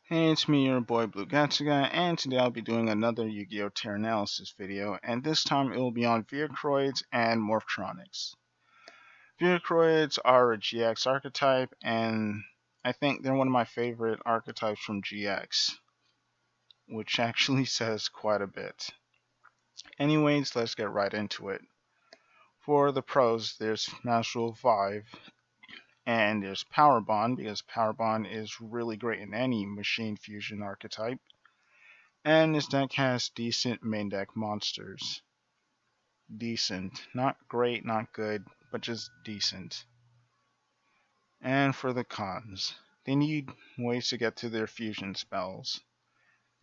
Hey, it's me, your boy Blue Gatsuga, and today I'll be doing another Yu-Gi-Oh! Tier analysis video, and this time it will be on Vehicroids and Morphtronics. Vehicroids are a GX archetype, and I think they're one of my favorite archetypes from GX, which actually says quite a bit. Anyways, let's get right into it. For the pros, there's Natural 5, and there's Power Bond, because Power Bond is really great in any machine fusion archetype. And this deck has decent main deck monsters. Decent. Not great, not good, but just decent. And for the cons, they need ways to get to their fusion spells.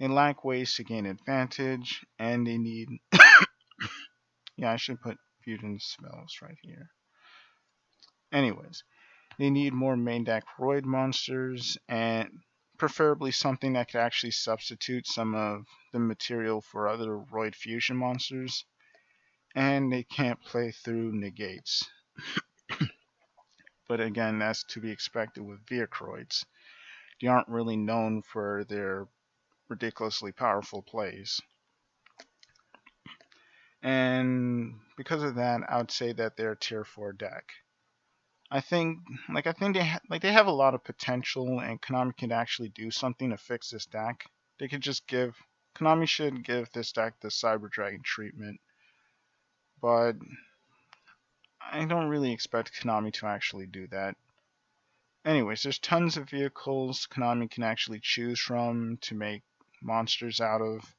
They lack ways to gain advantage, and they need. Yeah, I should put fusion spells right here. Anyways, they need more main deck Roid monsters, and preferably something that could actually substitute some of the material for other Roid fusion monsters. And they can't play through negates. But again, that's to be expected with Vehicroids. They aren't really known for their ridiculously powerful plays. And because of that, I would say that they're a tier 4 deck. I think they have a lot of potential, and Konami could actually do something to fix this deck. They could just give Konami should give this deck the Cyber Dragon treatment, but I don't really expect Konami to actually do that. Anyways, there's tons of vehicles Konami can actually choose from to make monsters out of,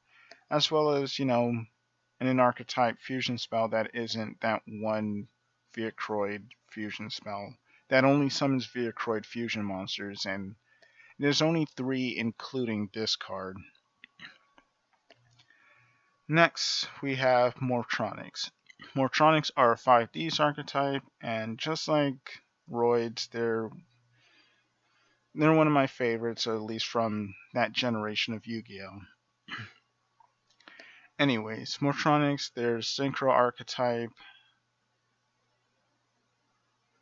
as well as, an archetype fusion spell that isn't that one Vehicroid fusion spell that only summons Vehicroid fusion monsters, and there's only 3 including this card. Next, we have Morphtronics. Morphtronics are a 5Ds archetype, and just like Roids, they're one of my favorites, at least from that generation of Yu-Gi-Oh! Anyways, Morphtronics, there's Synchro Archetype.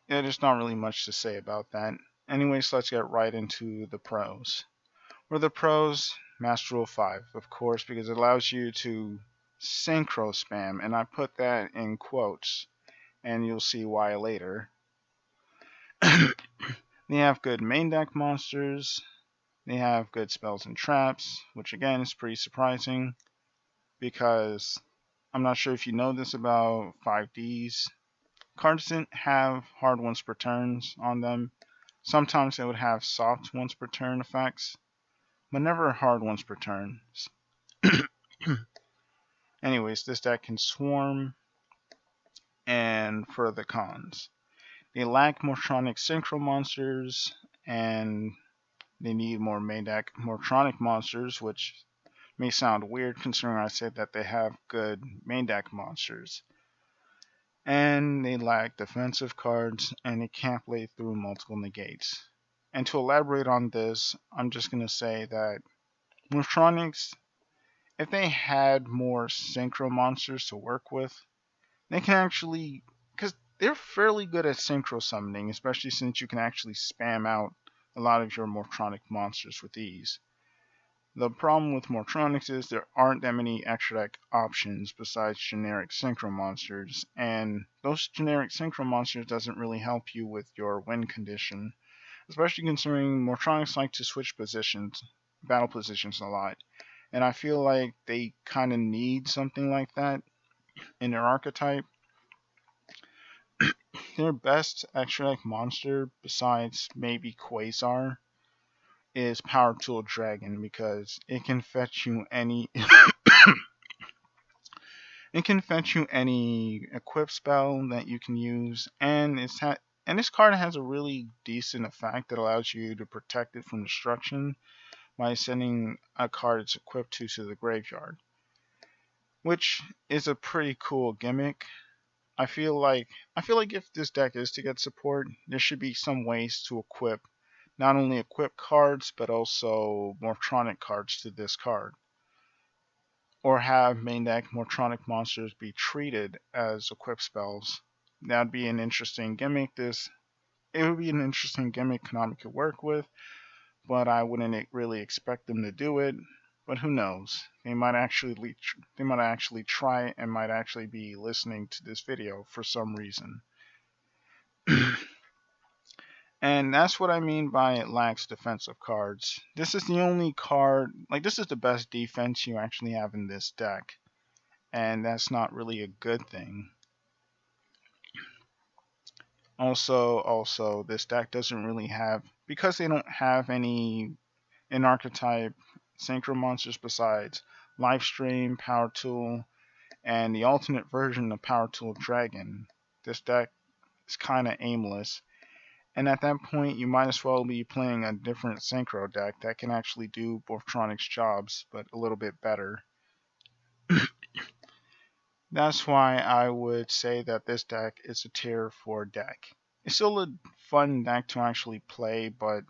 Yeah, there's not really much to say about that. Anyways, let's get right into the pros. For the pros, Master Rule 5, of course, because it allows you to synchro spam, and I put that in quotes, and you'll see why later. They have good main deck monsters. They have good spells and traps, which again is pretty surprising because I'm not sure if you know this about 5Ds. Cards didn't have hard once per turns on them. Sometimes they would have soft once per turn effects, but never hard once per turn. Anyways, this deck can swarm. And for the cons, they lack Morphtronic synchro monsters, and they need more main deck Morphtronic monsters, which may sound weird considering I said that they have good main deck monsters. And they lack defensive cards, and they can't play through multiple negates. And to elaborate on this, I'm just going to say that Morphtronics, if they had more synchro monsters to work with, they can actually, because they're fairly good at synchro summoning, especially since you can actually spam out a lot of your Morphtronic monsters with ease. The problem with Morphtronics is there aren't that many extra deck options besides generic synchro monsters, and those generic synchro monsters doesn't really help you with your win condition, especially considering Morphtronics like to switch positions, battle positions a lot, and I feel like they kind of need something like that in their archetype. Their best extra deck monster, besides maybe Quasar, is Power Tool Dragon because it can fetch you any it can fetch you any equip spell that you can use, and this card has a really decent effect that allows you to protect it from destruction by sending a card it's equipped to the graveyard, which is a pretty cool gimmick. I feel like if this deck is to get support, there should be some ways to not only equip cards, but also Morphtronic cards to this card. Or have main deck Morphtronic monsters be treated as equip spells. That'd be an interesting gimmick. It would be an interesting gimmick Konami could work with, but I wouldn't really expect them to do it. But who knows? They might actually try and might actually be listening to this video for some reason. And that's what I mean by it lacks defensive cards. This is the only card, like this is the best defense you actually have in this deck. And that's not really a good thing. Also, this deck doesn't really have, because they don't have any in archetype synchro monsters besides Lifestream, Power Tool, and the alternate version of Power Tool Dragon. This deck is kind of aimless, and at that point you might as well be playing a different synchro deck that can actually do Morphtronics jobs, but a little bit better. That's why I would say that this deck is a tier 4 deck. It's still a fun deck to actually play, but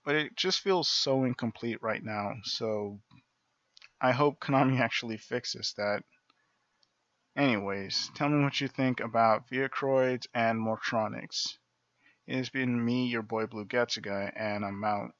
it just feels so incomplete right now. So I hope Konami actually fixes that. Anyways, tell me what you think about Vehicroids and Morphtronics. It has been me, your boy Blue Getsuga, and I'm out.